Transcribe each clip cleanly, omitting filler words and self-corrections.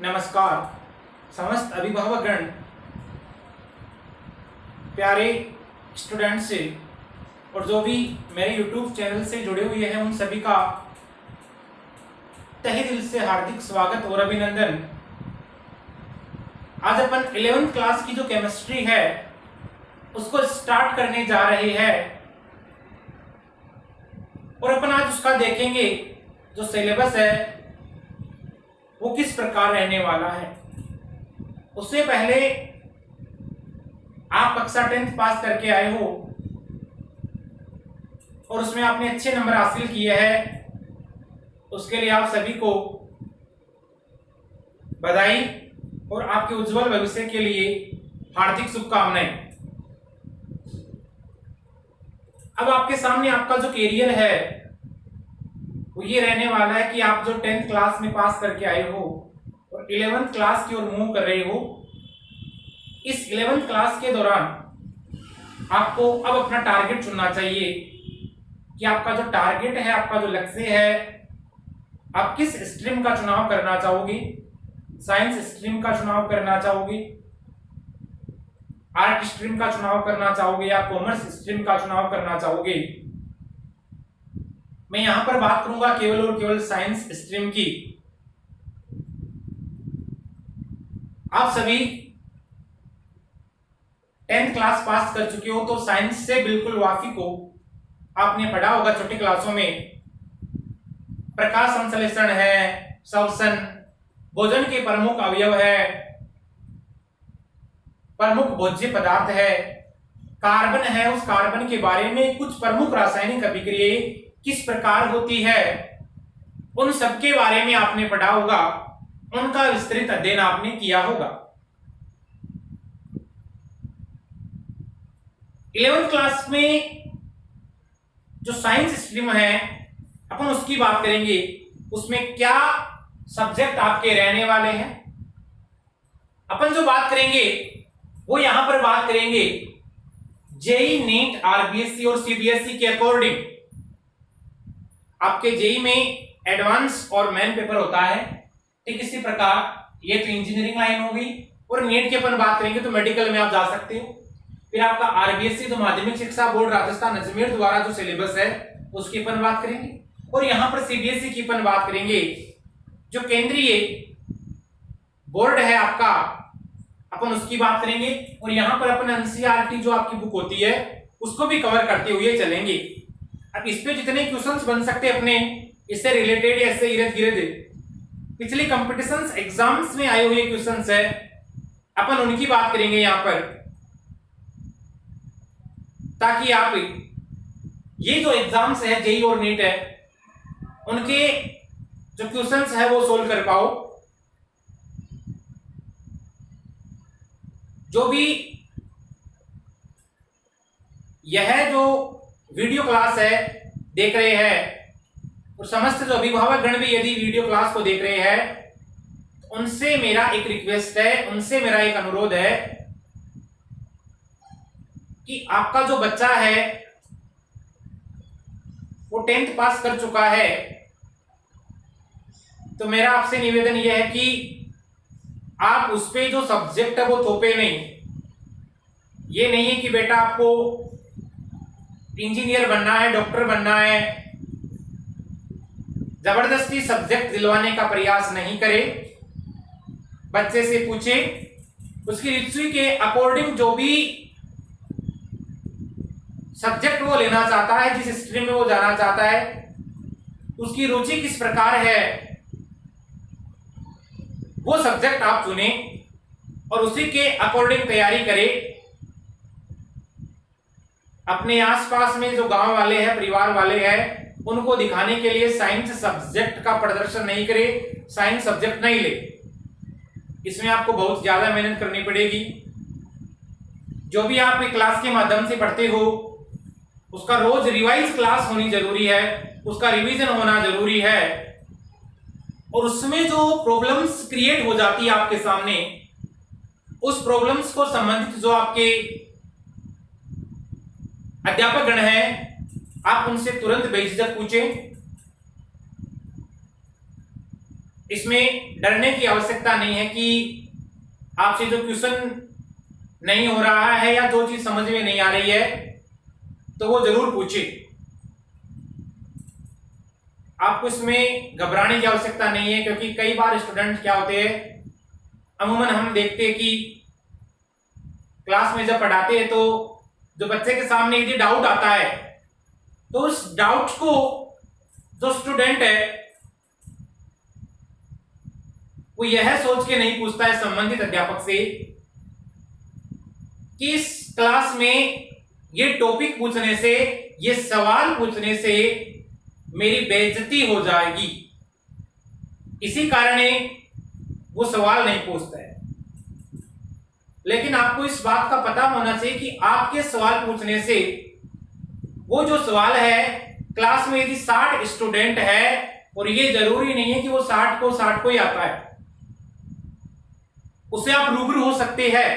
नमस्कार समस्त अभिभावकगण, प्यारे स्टूडेंट्स से और जो भी मेरे YouTube चैनल से जुड़े हुए हैं उन सभी का तहे दिल से हार्दिक स्वागत और अभिनंदन। आज अपन 11th क्लास की जो केमिस्ट्री है उसको स्टार्ट करने जा रहे हैं और अपन आज उसका देखेंगे जो सिलेबस है वो किस प्रकार रहने वाला है। उससे पहले आप कक्षा 10th पास करके आए हो और उसमें आपने अच्छे नंबर हासिल किए हैं, उसके लिए आप सभी को बधाई और आपके उज्जवल भविष्य के लिए हार्दिक शुभकामनाएं। अब आपके सामने आपका जो कैरियर है वो ये रहने वाला है कि आप जो 10th क्लास में पास करके आए हो और 11th क्लास की ओर मूव कर रहे हो। इस 11th क्लास के दौरान आपको अब अपना टारगेट चुनना चाहिए कि आपका जो टारगेट है, आपका जो लक्ष्य है, आप किस स्ट्रीम का चुनाव करना चाहोगे। साइंस स्ट्रीम का चुनाव करना चाहोगे, आर्ट स्ट्रीम का चुनाव करना चाहोगे या कॉमर्स स्ट्रीम का चुनाव करना चाहोगे। मैं यहां पर बात करूंगा केवल और केवल साइंस स्ट्रीम की। आप सभी 10th क्लास पास कर चुके हो तो साइंस से बिल्कुल वाकिफ हो। आपने पढ़ा होगा छोटी क्लासों में, प्रकाश संश्लेषण है, श्वसन, भोजन के प्रमुख अवयव है, प्रमुख भोज्य पदार्थ है, कार्बन है, उस कार्बन के बारे में कुछ प्रमुख रासायनिक अभिक्रियाएं किस प्रकार होती है, उन सब के बारे में आपने पढ़ा होगा, उनका विस्तृत अध्ययन आपने किया होगा। 11th क्लास में जो साइंस स्ट्रीम है अपन उसकी बात करेंगे। उसमें क्या सब्जेक्ट आपके रहने वाले हैं। अपन जो बात करेंगे वो यहां पर बात करेंगे जेई, नीट, आरबीएससी और सीबीएसई के अकॉर्डिंग। आपके जेई में एडवांस और मेन पेपर होता है, ठीक इसी प्रकार ये तो इंजीनियरिंग लाइन हो गई। और नीट की अपन बात करेंगे तो मेडिकल में आप जा सकते हो। फिर आपका आरबीएससी जो माध्यमिक शिक्षा बोर्ड राजस्थान अजमेर द्वारा जो सिलेबस है उसकी अपन बात करेंगे। और यहां पर सीबीएसई की अपन बात करेंगे, जो केंद्रीय बोर्ड है आपका, अपन उसकी बात करेंगे। और यहां पर अपन एनसीईआरटी जो आपकी बुक होती है उसको भी कवर करते हुए चलेंगे। अब इस पे जितने क्वेश्चंस बन सकते अपने इससे रिलेटेड या इससे इर्द गिर्द पिछले कंपटीशंस एग्जाम्स में आए हुए क्वेश्चंस है, अपन उनकी बात करेंगे यहां पर, ताकि आप ये जो एग्जाम्स है जेई और नीट है उनके जो क्वेश्चंस है वो सोल्व कर पाओ। जो भी यह जो वीडियो क्लास है देख रहे हैं और समस्त जो अभिभावक गण भी यदि वीडियो क्लास को देख रहे हैं तो उनसे मेरा एक रिक्वेस्ट है, उनसे मेरा एक अनुरोध है कि आपका जो बच्चा है वो 10th पास कर चुका है, तो मेरा आपसे निवेदन यह है कि आप उस पे जो सब्जेक्ट है वो थोपे नहीं। ये नहीं है कि बेटा आपको इंजीनियर बनना है, डॉक्टर बनना है, जबरदस्ती सब्जेक्ट दिलवाने का प्रयास नहीं करे। बच्चे से पूछे, उसकी रुचि के अकॉर्डिंग जो भी सब्जेक्ट वो लेना चाहता है, जिस स्ट्रीम में वो जाना चाहता है, उसकी रुचि किस प्रकार है वो सब्जेक्ट आप चुने और उसी के अकॉर्डिंग तैयारी करें। अपने आसपास में जो गांव वाले हैं, परिवार वाले हैं, उनको दिखाने के लिए साइंस सब्जेक्ट का प्रदर्शन नहीं करे, साइंस सब्जेक्ट नहीं ले। इसमें आपको बहुत ज्यादा मेहनत करनी पड़ेगी। जो भी आप क्लास के माध्यम से पढ़ते हो उसका रोज रिवाइज क्लास होनी जरूरी है, उसका रिवीजन होना जरूरी है। और उसमें जो प्रॉब्लम्स क्रिएट हो जाती है आपके सामने, उस प्रॉब्लम्स को संबंधित जो आपके अध्यापक गण हैं आप उनसे तुरंत बेझिझक पूछें। इसमें डरने की आवश्यकता नहीं है कि आपसे जो क्वेश्चन नहीं हो रहा है या जो चीज समझ में नहीं आ रही है तो वो जरूर पूछे। आपको इसमें घबराने की आवश्यकता नहीं है, क्योंकि कई बार स्टूडेंट क्या होते हैं, अमूमन हम देखते हैं कि क्लास में जब पढ़ाते हैं तो जो बच्चे के सामने यदि डाउट आता है तो उस डाउट को जो स्टूडेंट है वो यह सोच के नहीं पूछता है संबंधित अध्यापक से कि इस क्लास में ये टॉपिक पूछने से, ये सवाल पूछने से मेरी बेइज्जती हो जाएगी, इसी कारण वो सवाल नहीं पूछता है। लेकिन आपको इस बात का पता होना चाहिए कि आपके सवाल पूछने से वो जो सवाल है, क्लास में यदि 60 स्टूडेंट है और ये जरूरी नहीं है कि वो 60 को ही आता है, उससे आप रूबरू हो सकते हैं,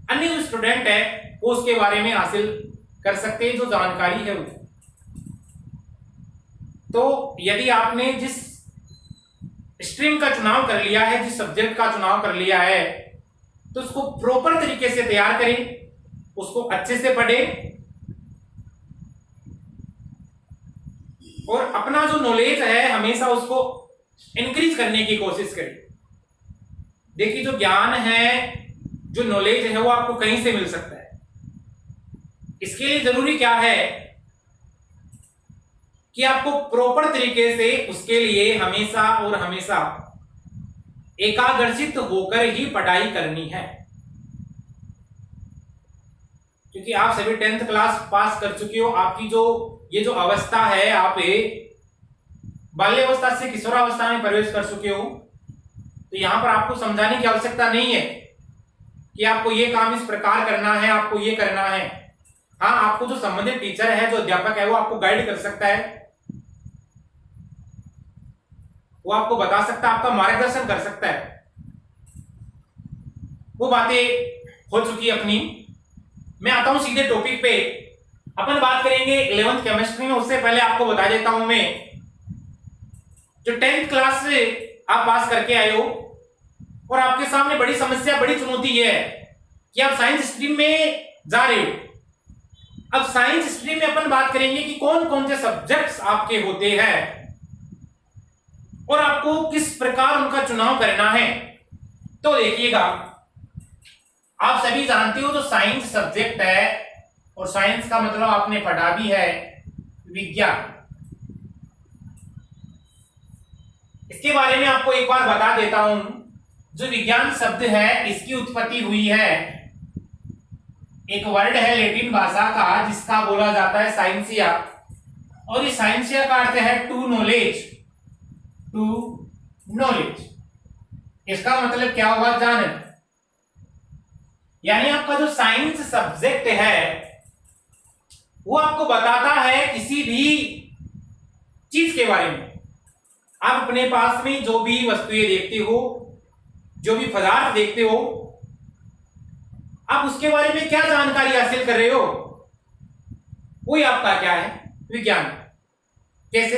अन्य जो स्टूडेंट है वो उसके बारे में हासिल कर सकते हैं जो जानकारी है वो। तो यदि आपने जिस स्ट्रीम का चुनाव कर लिया है, जिस सब्जेक्ट का चुनाव कर लिया है, तो उसको प्रॉपर तरीके से तैयार करें, उसको अच्छे से पढ़ें और अपना जो नॉलेज है हमेशा उसको इंक्रीज करने की कोशिश करें। देखिए, जो ज्ञान है, जो नॉलेज है वो आपको कहीं से मिल सकता है। इसके लिए जरूरी क्या है कि आपको प्रॉपर तरीके से उसके लिए हमेशा और हमेशा एकाग्रचित होकर ही पढ़ाई करनी है। क्योंकि आप सभी 10th क्लास पास कर चुके हो, आपकी जो ये जो अवस्था है, आप बाल्यावस्था से किशोरावस्था में प्रवेश कर चुके हो, तो यहां पर आपको समझाने की आवश्यकता नहीं है कि आपको ये काम इस प्रकार करना है, आपको ये करना है। हाँ, आपको जो संबंधित टीचर है, जो अध्यापक है, वो आपको गाइड कर सकता है, वो आपको बता सकता है, आपका मार्गदर्शन कर सकता है। वो बातें हो चुकी अपनी। मैं आता हूं सीधे टॉपिक पे। अपन बात करेंगे 11th केमिस्ट्री में। उससे पहले आपको बता देता हूं मैं, जो 10th क्लास से आप पास करके आए हो और आपके सामने बड़ी समस्या, बड़ी चुनौती ये है कि आप साइंस स्ट्रीम में जा रहे हो। अब साइंस स्ट्रीम में अपन बात करेंगे कि कौन कौन से सब्जेक्ट्स आपके होते हैं और आपको किस प्रकार उनका चुनाव करना है। तो देखिएगा, आप सभी जानते हो जो साइंस सब्जेक्ट है, और साइंस का मतलब आपने पढ़ा भी है विज्ञान। इसके बारे में आपको एक बार बता देता हूं। जो विज्ञान शब्द है, इसकी उत्पत्ति हुई है, एक वर्ड है लैटिन भाषा का जिसका बोला जाता है साइंसिया, और इस साइंसिया का अर्थ है टू नॉलेज। टू नॉलेज, इसका मतलब क्या हुआ? जानना। यानी आपका जो साइंस सब्जेक्ट है वो आपको बताता है किसी भी चीज के बारे में। आप अपने पास में जो भी वस्तुएं देखते हो, जो भी पदार्थ देखते हो, आप उसके बारे में क्या जानकारी हासिल कर रहे हो, वही आपका क्या है? विज्ञान। कैसे?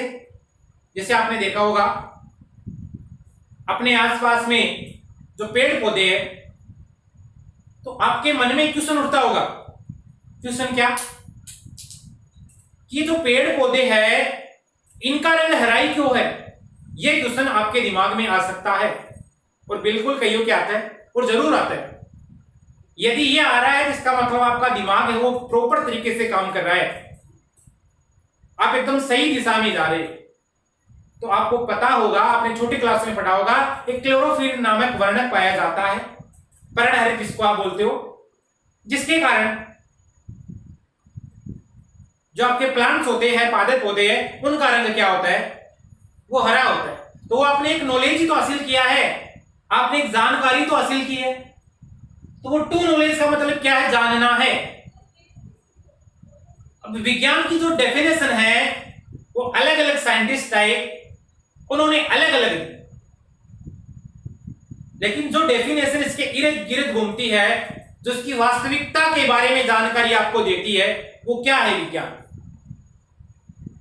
जैसे आपने देखा होगा अपने आसपास में जो पेड़ पौधे हैं, तो आपके मन में क्वेश्चन उठता होगा। क्वेश्चन क्या? कि जो पेड़ पौधे हैं इनका रंग हराई क्यों है? ये क्वेश्चन आपके दिमाग में आ सकता है, और बिल्कुल कईयों के आता है, और जरूर आता है। यदि ये आ रहा है तो इसका मतलब आपका दिमाग है वो प्रॉपर तरीके से काम कर रहा है, आप एकदम सही दिशा में जा रहे हैं। तो आपको पता होगा, आपने छोटी क्लास में पढ़ा होगा, एक क्लोरोफिल नामक वर्णक पाया जाता है, पर्णहरित जिसको आप बोलते हो, जिसके कारण जो आपके प्लांट्स होते हैं, पादप पौधे हैं, उनका रंग क्या होता है? वो हरा होता है। तो आपने एक नॉलेज ही तो हासिल किया है, आपने एक जानकारी तो हासिल की है। तो वो टू नॉलेज का मतलब क्या है? जानना है। अब विज्ञान की जो डेफिनेशन है वो अलग अलग साइंटिस्ट आए, उन्होंने अलग अलग, लेकिन जो डेफिनेशन इसके इर्द गिर्द घूमती है, जो इसकी वास्तविकता के बारे में जानकारी आपको देती है, वो क्या है? विज्ञान।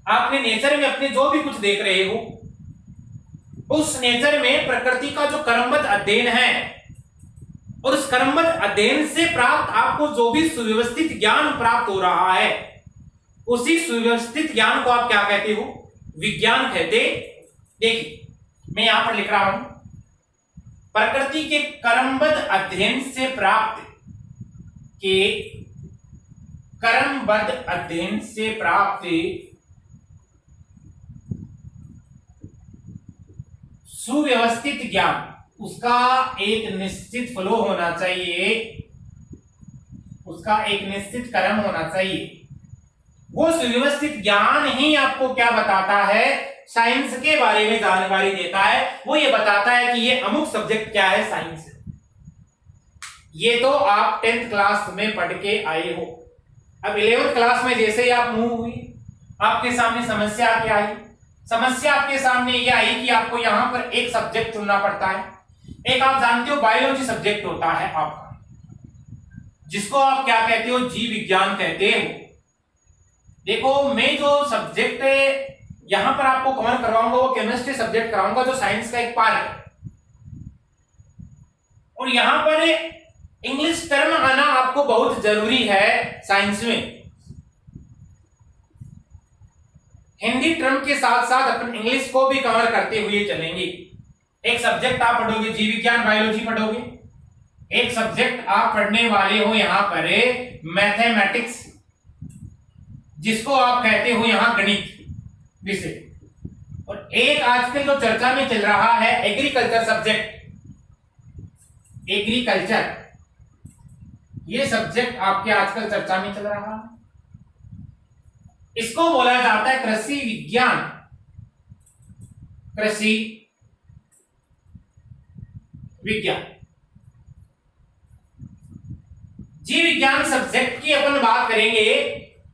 आपने नेचर में अपने जो भी कुछ देख रहे हो, उस नेचर में प्रकृति का जो क्रमबद्ध अध्ययन है और उस क्रमबद्ध अध्ययन से प्राप्त आपको जो भी सुव्यवस्थित ज्ञान प्राप्त हो रहा है, उसी सुव्यवस्थित ज्ञान को आप क्या कहते हो? विज्ञान कहते। देखिए मैं यहां पर लिख रहा हूं, प्रकृति के क्रमबद्ध अध्ययन से प्राप्त सुव्यवस्थित ज्ञान, उसका एक निश्चित फ्लो होना चाहिए, उसका एक निश्चित क्रम होना चाहिए। वो सुव्यवस्थित ज्ञान ही आपको क्या बताता है? साइंस के बारे में जानकारी देता है। वो ये बताता है कि ये अमुक सब्जेक्ट क्या है, साइंस। ये तो आप 10th क्लास में पढ़ के आए हो। अब 11th क्लास में जैसे ही आप मूव हुई, आपके सामने समस्या क्या आई? समस्या आपके सामने ये आई कि आपको यहां पर एक सब्जेक्ट चुनना पड़ता है। एक आप जानते हो बायोलॉजी सब्जेक्ट होता है आपका, जिसको आप क्या कहते हो? जीव विज्ञान कहते हो। देखो मैं जो सब्जेक्ट यहां पर आपको कवर करवाऊंगा वो केमिस्ट्री सब्जेक्ट कराऊंगा, जो साइंस का एक पार्ट है। और यहां पर इंग्लिश टर्म आना आपको बहुत जरूरी है साइंस में। हिंदी टर्म के साथ साथ अपन इंग्लिश को भी कवर करते हुए चलेंगे। एक सब्जेक्ट आप पढ़ोगे जीव विज्ञान, बायोलॉजी पढ़ोगे। एक सब्जेक्ट आप पढ़ने वाले हो यहां पर मैथमेटिक्स, जिसको आप कहते हो यहां गणित विषय। और एक आजकल जो चर्चा में चल रहा है एग्रीकल्चर सब्जेक्ट, एग्रीकल्चर, ये सब्जेक्ट आपके आजकल चर्चा में चल रहा है। इसको बोला जाता है कृषि विज्ञान, कृषि विज्ञान। जीव विज्ञान सब्जेक्ट की अपन बात करेंगे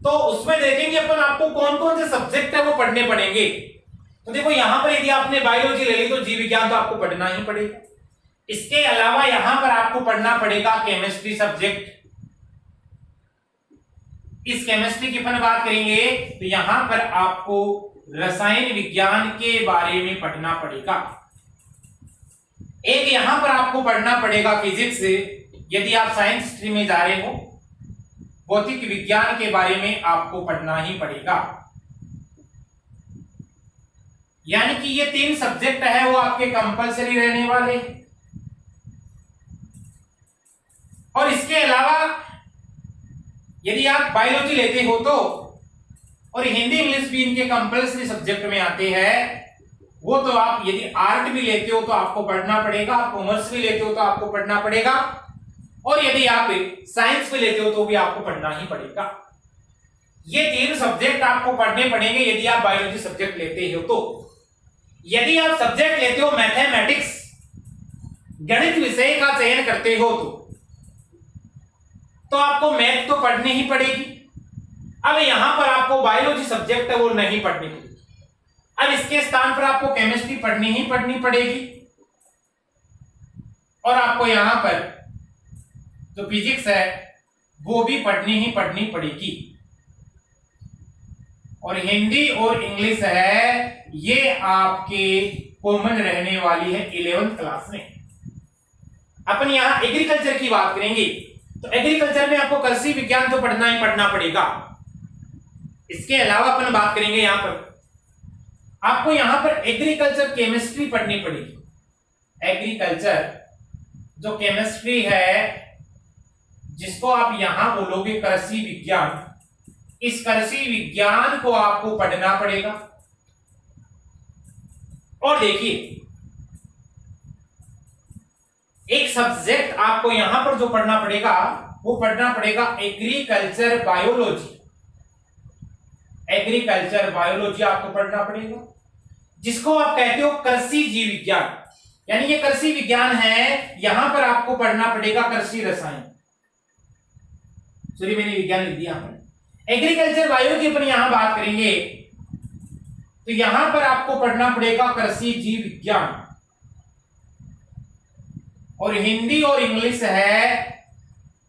तो उसमें देखेंगे अपन आपको कौन कौन से सब्जेक्ट है वो पढ़ने पड़ेंगे। तो देखो यहां पर यदि आपने बायोलॉजी ले ली तो जीव विज्ञान तो आपको पढ़ना ही पड़ेगा। इसके अलावा यहां पर आपको पढ़ना पड़ेगा केमिस्ट्री सब्जेक्ट। इस केमिस्ट्री की अपन बात करेंगे तो यहां पर आपको रसायन विज्ञान के बारे में पढ़ना पड़ेगा। एक यहां पर आपको पढ़ना पड़ेगा फिजिक्स, यदि आप साइंस स्ट्रीम में जा रहे हो। भौतिक विज्ञान के बारे में आपको पढ़ना ही पड़ेगा। यानी कि ये 3 सब्जेक्ट है वो आपके कंपलसरी रहने वाले। और इसके अलावा यदि आप बायोलॉजी लेते हो तो, और हिंदी इंग्लिश भी इनके कंपलसरी सब्जेक्ट में आते हैं, वो तो आप यदि आर्ट भी लेते हो तो आपको पढ़ना पड़ेगा, आप कॉमर्स भी लेते हो तो आपको पढ़ना पड़ेगा, और यदि आप साइंस भी लेते हो तो भी आपको पढ़ना ही पड़ेगा। ये 3 सब्जेक्ट आपको पढ़ने पड़ेंगे यदि आप बायोलॉजी सब्जेक्ट लेते हो तो। यदि आप सब्जेक्ट लेते हो मैथमेटिक्स, गणित विषय का चयन करते हो तो आपको मैथ तो पढ़नी ही पड़ेगी। अब यहां पर आपको बायोलॉजी सब्जेक्ट है वो नहीं पढ़नी पड़ेगी। अब इसके स्थान पर आपको केमिस्ट्री पढ़नी ही पड़ेगी, और आपको यहां पर जो फिजिक्स है वो भी पढ़नी ही पड़ेगी। और हिंदी और इंग्लिश है ये आपके कॉमन रहने वाली है 11th क्लास में। अपन यहां एग्रीकल्चर की बात करेंगे तो एग्रीकल्चर में आपको कृषि विज्ञान तो पढ़ना ही पड़ेगा। इसके अलावा अपन बात करेंगे यहां पर आपको यहां पर एग्रीकल्चर केमिस्ट्री पढ़नी पड़ेगी। एग्रीकल्चर जो केमिस्ट्री है जिसको आप यहां बोलोगे कृषि विज्ञान, इस कृषि विज्ञान को आपको पढ़ना पड़ेगा। और देखिए एक सब्जेक्ट आपको यहां पर जो पढ़ना पड़ेगा वो पढ़ना पड़ेगा एग्रीकल्चर बायोलॉजी। एग्रीकल्चर बायोलॉजी आपको पढ़ना पड़ेगा, जिसको आप कहते हो कृषि जीव विज्ञान। यानी ये कृषि विज्ञान है, यहां पर आपको पढ़ना पड़ेगा कृषि रसायन। सॉरी मैंने विज्ञान लिख दिया। एग्रीकल्चर बायोलॉजी पर यहां बात करेंगे तो यहां पर आपको पढ़ना पड़ेगा कृषि जीव विज्ञान। और हिंदी और इंग्लिश है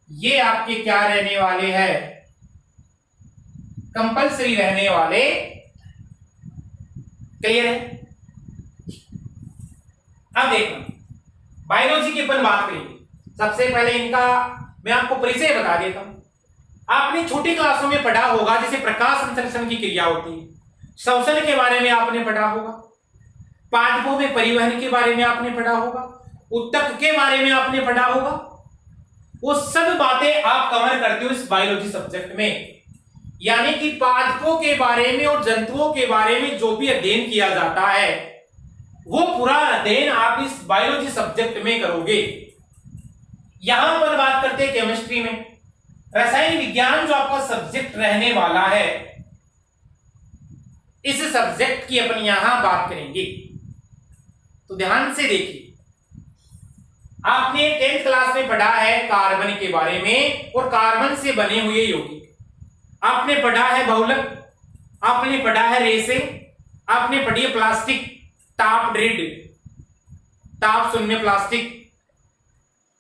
ये आपके क्या रहने वाले हैं? कंपलसरी रहने वाले। क्लियर है? अब देखना, बायोलॉजी की अपन बात करेंगे। सबसे पहले इनका मैं आपको परिचय बता देता हूं। आपने छोटी क्लासों में पढ़ा होगा जैसे प्रकाश संश्लेषण की क्रिया होती है, श्वसन के बारे में आपने पढ़ा होगा, पादपों में परिवहन के बारे में आपने पढ़ा होगा, उत्तक के बारे में आपने पढ़ा होगा। वो सब बातें आप कवर करते हो इस बायोलॉजी सब्जेक्ट में। यानी कि पादपों के बारे में और जंतुओं के बारे में जो भी अध्ययन किया जाता है वो पूरा अध्ययन आप इस बायोलॉजी सब्जेक्ट में करोगे। यहां पर बात करते हैं केमिस्ट्री में, रसायन विज्ञान जो आपका सब्जेक्ट रहने वाला है, इस सब्जेक्ट की अपन यहां बात करेंगे। तो ध्यान से देखिए, आपने 10th क्लास में पढ़ा है कार्बन के बारे में और कार्बन से बने हुए यौगिक। आपने पढ़ा है बहुलक, आपने पढ़ा है रेसे, आपने पढ़ी है प्लास्टिक, ताप ड्रिड, ताप शून्य प्लास्टिक,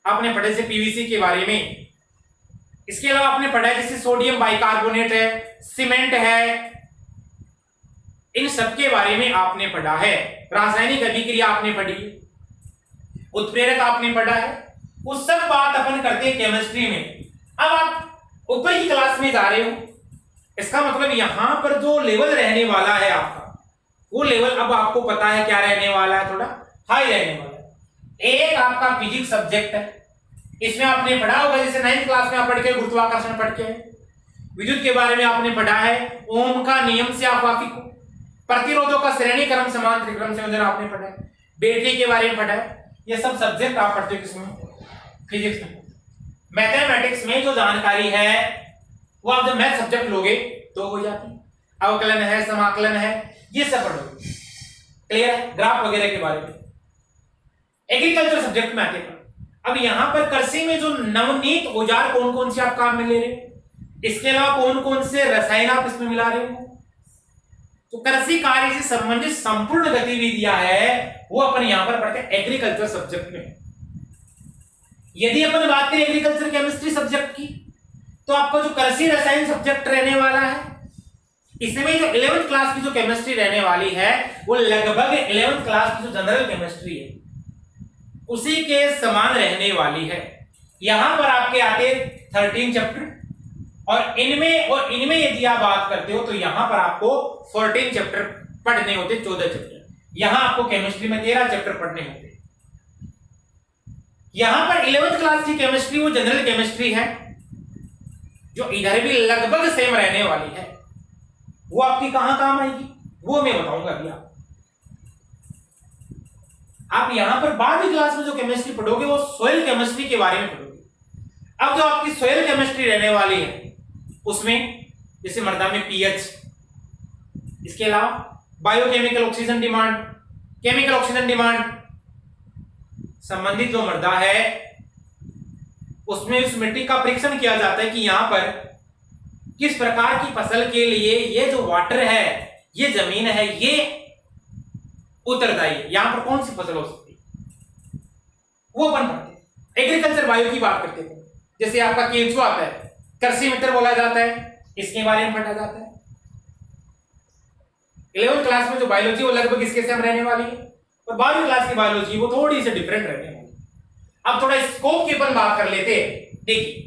आपने पढ़े से पीवीसी के बारे में। इसके अलावा आपने पढ़ा है जैसे सोडियम बाइकार्बोनेट है, सीमेंट है, इन सब के बारे में आपने पढ़ा है। रासायनिक अभिक्रिया आपने पढ़ी, उत्प्रेरक आपने पढ़ा है। वो सब बात अपन करते हैं केमिस्ट्री में। अब आप ऊपर की क्लास में जा रहे हो, इसका मतलब यहां पर जो लेवल रहने वाला है आपका, वो लेवल अब आपको पता है क्या रहने वाला है, थोड़ा हाई रहने वाला है। एक आपका फिजिक्स सब्जेक्ट है, इसमें आपने पढ़ा होगा जैसे 9th क्लास में आप पढ़ के गुरुत्वाकर्षण पढ़ के, विद्युत के बारे में आपने पढ़ा है, ओम का नियम से आप वाकिफ हो, प्रतिरोधों का श्रेणी क्रम समांतर क्रम संयोजन आपने पढ़ा है, बैटरी के बारे में पढ़ा है। ये सब सब्जेक्ट आप पढ़ते हो किसमें, फिजिक्स में। मैथमेटिक्स में जो जानकारी है वो आप जब मैथ सब्जेक्ट लोगे तो हो जाती है, अवकलन है, समाकलन है, ये सब पढ़ोगे। क्लियर है, ग्राफ वगैरह के बारे में। एग्रीकल्चर सब्जेक्ट में आते हैं। अब यहां पर कृषि में जो नवनीत औजार कौन कौन से आप काम में ले रहे हो, इसके अलावा कौन कौन से रसायन आप इसमें मिला रहे हो, तो कृषि कार्य से संबंधित संपूर्ण गतिविधियां है वो अपन यहां पर पढ़ते हैं एग्रीकल्चर सब्जेक्ट में। यदि अपन बात करें एग्रीकल्चर केमिस्ट्री सब्जेक्ट की, तो आपका जो कृषि रसायन सब्जेक्ट रहने वाला है, इसमें जो 11th क्लास की जो केमिस्ट्री रहने वाली है वो लगभग 11th क्लास की जो जनरल केमिस्ट्री है उसी के समान रहने वाली है। यहां पर आपके आते 13 चैप्टर और इनमें यदि आप बात करते हो तो यहां पर आपको 14 चैप्टर पढ़ने होते, 14 चैप्टर। यहां आपको केमिस्ट्री में 13 चैप्टर पढ़ने होते। यहां पर 11th क्लास की केमिस्ट्री वो जनरल केमिस्ट्री है जो इधर भी लगभग सेम रहने वाली है। वो आपकी कहां काम आएगी वो मैं बताऊंगा अभी। आप यहां पर बाद की क्लास में जो केमिस्ट्री पढ़ोगे वो सोइल केमिस्ट्री के बारे में पढ़ोगे। अब जो आपकी सोइल केमिस्ट्री रहने वाली है उसमें जैसे मृदा में पीएच, इसके अलावा biochemical oxygen demand, chemical oxygen demand संबंधित जो मृदा है उसमें उस मिट्टी का परीक्षण किया जाता है कि यहां पर किस प्रकार की फसल के लिए ये जो वाटर है, ये जमीन है, ये उत्तरदायी है, यहां पर कौन सी फसल हो सकती है वो अपन पढ़ते हैं। एग्रीकल्चर बायो की बात करते हैं, जैसे आपका केंचुआ आता है, कृषि मित्र बोला जाता है, इसके बारे में पढ़ा जाता है। 11th क्लास में जो बायोलॉजी वो लगभग इसके सेम रहने वाली है और 12वीं क्लास की बायोलॉजी वो थोड़ी सी डिफरेंट रहने वाली है। अब थोड़ा स्कोप की अपन बात कर लेते हैं। देखिए,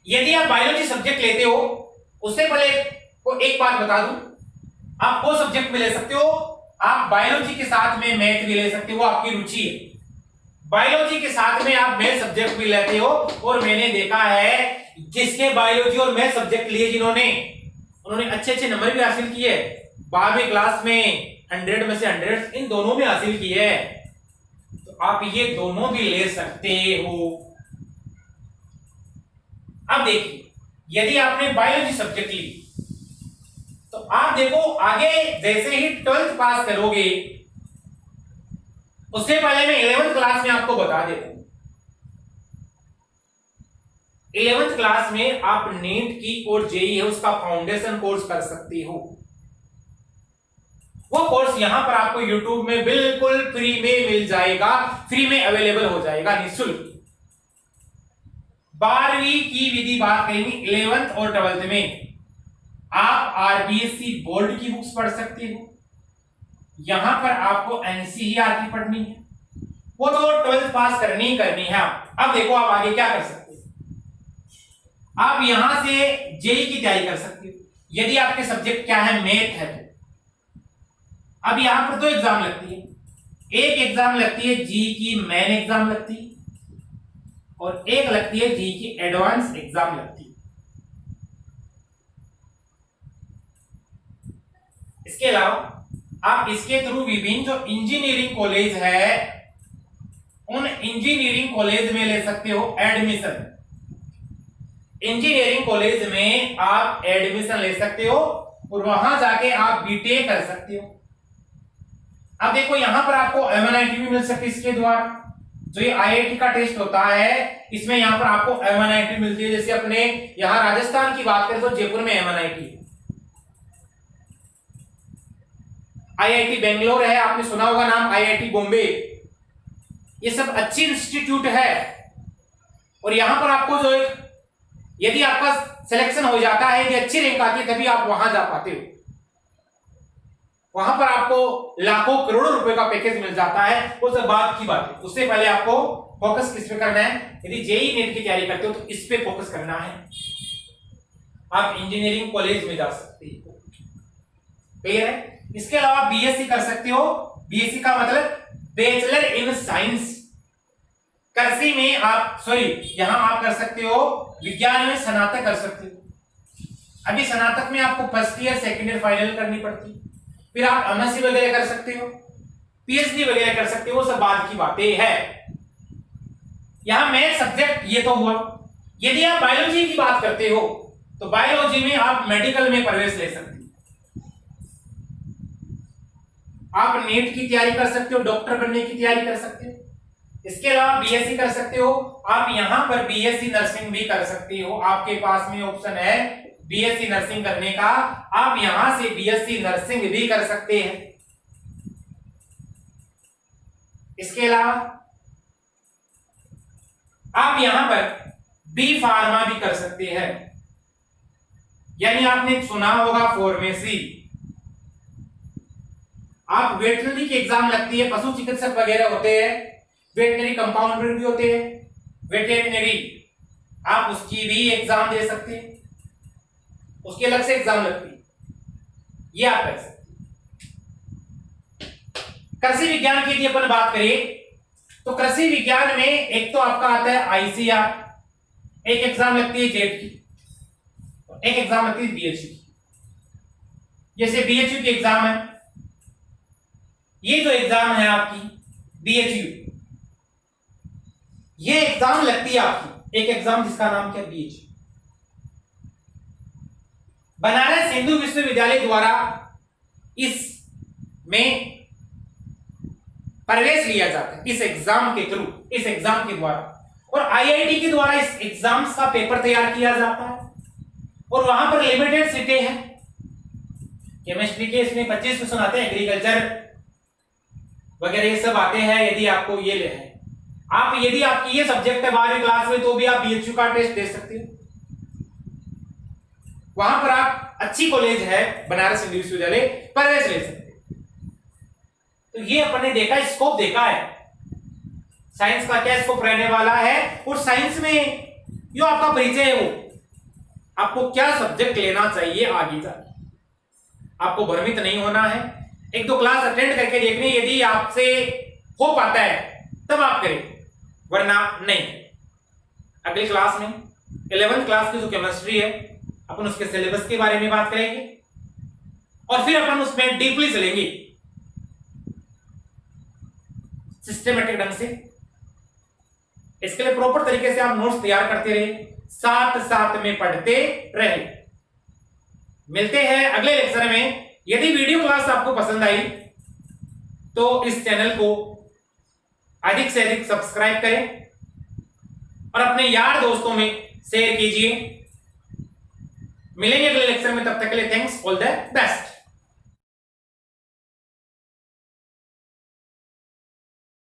यदि आप बायोलॉजी सब्जेक्ट लेते हो उससे पहले को एक बात बता दूं, आप वो सब्जेक्ट में ले सकते हो, आप बायोलॉजी के साथ में मैथ भी ले सकते हो, आपकी रुचि है। बायोलॉजी के साथ में आप मैथ सब्जेक्ट भी लेते हो और मैंने देखा है जिसके बायोलॉजी और मैथ सब्जेक्ट लिए जिन्होंने, उन्होंने अच्छे अच्छे नंबर भी हासिल किए 12वीं क्लास में, 100 में से 100 इन दोनों में हासिल किए है। तो आप ये दोनों भी ले सकते हो। अब देखिए, यदि आपने बायोलॉजी सब्जेक्ट ली तो आप देखो आगे जैसे ही 12th पास करोगे, उससे पहले मैं 11th क्लास में आपको बता देता हूं, 11th क्लास में आप नीट की और जेई है उसका फाउंडेशन कोर्स कर सकती हो। वो कोर्स यहां पर आपको YouTube में बिल्कुल फ्री में मिल जाएगा, फ्री में अवेलेबल हो जाएगा, निःशुल्क। 12वीं की विधि बात करेंगे, 11th और 12th में आप आरबीएससी बोर्ड की बुक्स पढ़ सकते हो। यहां पर आपको एनसीईआरटी पढ़नी है, वो तो 12th पास करनी ही करनी है। अब देखो आप आगे क्या कर सकते हो, आप यहां से जेई की तैयारी कर सकते हो यदि आपके सब्जेक्ट क्या है, मैथ है तो। अब यहां पर 2 एग्जाम लगती है, एक एग्जाम लगती है जी की मेन एग्जाम लगती है और एक लगती है जी की एडवांस एग्जाम लगती है। इसके अलावा आप इसके थ्रू विभिन्न जो इंजीनियरिंग कॉलेज है उन इंजीनियरिंग कॉलेज में ले सकते हो एडमिशन। इंजीनियरिंग कॉलेज में आप एडमिशन ले सकते हो और वहां जाके आप बीटेक कर सकते हो। अब देखो यहां पर आपको एमएनआईटी भी मिल सकती है इसके द्वारा। जो ये आईआईटी का टेस्ट होता है इसमें यहां पर आपको एमएनआईटी मिलती है। जैसे अपने यहां राजस्थान की बात करें तो जयपुर में एमएनआईटी है, आईआईटी बेंगलोर है, आपने सुना होगा नाम, आईआईटी बॉम्बे, ये सब अच्छी इंस्टीट्यूट है। और यहां पर आपको जो एक यदि आपका सिलेक्शन हो जाता है, यदि अच्छी रैंक आती है तभी आप वहां जा पाते हो। वहां पर आपको लाखों करोड़ों रुपए का पैकेज मिल जाता है, वो सब बात की बात है। उससे पहले आपको फोकस किस पे करना है, यदि जेई नेट की तैयारी करते हो तो इस पे फोकस करना है। आप इंजीनियरिंग कॉलेज में जा सकते हो, क्लियर है। इसके अलावा बीएससी कर सकते हो, बीएससी का मतलब बैचलर इन साइंस। कृषि में आप यहां आप कर सकते हो, विज्ञान में स्नातक कर सकते हो। अभी स्नातक में आपको first year second year final करनी पड़ती, फिर आप एमएससी वगैरह कर सकते हो, पीएचडी वगैरह कर सकते हो, सब बाद की बातें है। यहां मैथ सब्जेक्ट ये तो हुआ। यदि आप बायोलॉजी की बात करते हो तो बायोलॉजी में आप मेडिकल में प्रवेश ले सकते हो। आप नीट की तैयारी कर सकते हो, डॉक्टर बनने की तैयारी कर सकते हो। इसके अलावा बीएससी कर सकते हो, आप यहां पर बीएससी नर्सिंग भी कर सकते हो। आपके पास में ऑप्शन है बीएससी नर्सिंग करने का, आप यहां से बीएससी नर्सिंग भी कर सकते हैं। इसके अलावा आप यहां पर बी फार्मा भी कर सकते हैं, यानी आपने सुना होगा फार्मेसी। आप वेटरनरी की एग्जाम लगती है, पशु चिकित्सक वगैरह होते हैं, वेटरनरी कंपाउंडर भी होते हैं, वेटरनरी, आप उसकी भी एग्जाम दे सकते हैं, उसकी अलग से एग्जाम लगती है, ये आप कर सकते हैं। कृषि विज्ञान की यदि अपन बात करें तो कृषि विज्ञान में एक तो आपका आता है आईसीआर, एक एग्जाम लगती है जेट की, एक एग्जाम लगती है बीएचयू की। जैसे बीएचयू की एग्जाम है, ये जो एग्जाम है आपकी बीएचयू, ये एग्जाम लगती है आपकी, एक एग्जाम जिसका नाम क्या है बीएचयू। बनारस हिंदू विश्वविद्यालय द्वारा इसमें प्रवेश लिया जाता है इस एग्जाम के थ्रू, इस एग्जाम के द्वारा, और आईआईटी के द्वारा इस एग्जाम्स का पेपर तैयार किया जाता है। और वहां पर लिमिटेड सीटें हैं। केमिस्ट्री के इसमें 25 क्वेश्चन आते हैं, एग्रीकल्चर वगैरह ये सब आते हैं। यदि आपको ये ले है, आप यदि आपकी ये सब्जेक्ट है 12वीं क्लास में तो भी आप बीएचयू का टेस्ट दे सकते हो। वहां पर आप अच्छी कॉलेज है बनारस हिंदू विश्वविद्यालय, प्रवेश ले सकते हो। तो ये अपन ने देखा, स्कोप देखा है साइंस का क्या स्कोप रहने वाला है, और साइंस में जो आपका परिचय है वो आपको क्या सब्जेक्ट लेना चाहिए आगे जाके। आपको भ्रमित नहीं होना है, 1-2 क्लास अटेंड करके देखनी, यदि आपसे हो पाता है तब आप करें, वरना नहीं। अगली क्लास में 11th क्लास की जो केमिस्ट्री है अपन उसके सिलेबस के बारे में बात करेंगे और फिर अपन उसमें डीपली चलेंगे सिस्टमेटिक ढंग से। इसके लिए प्रॉपर तरीके से आप नोट्स तैयार करते रहे, साथ साथ में पढ़ते रहे। मिलते हैं अगले लेक्चर में। यदि वीडियो क्लास आपको पसंद आई तो इस चैनल को अधिक से अधिक सब्सक्राइब करें और अपने यार दोस्तों में शेयर कीजिए। मिलेंगे अगले लेक्चर में, तब तक के लिए थैंक्स, ऑल द बेस्ट।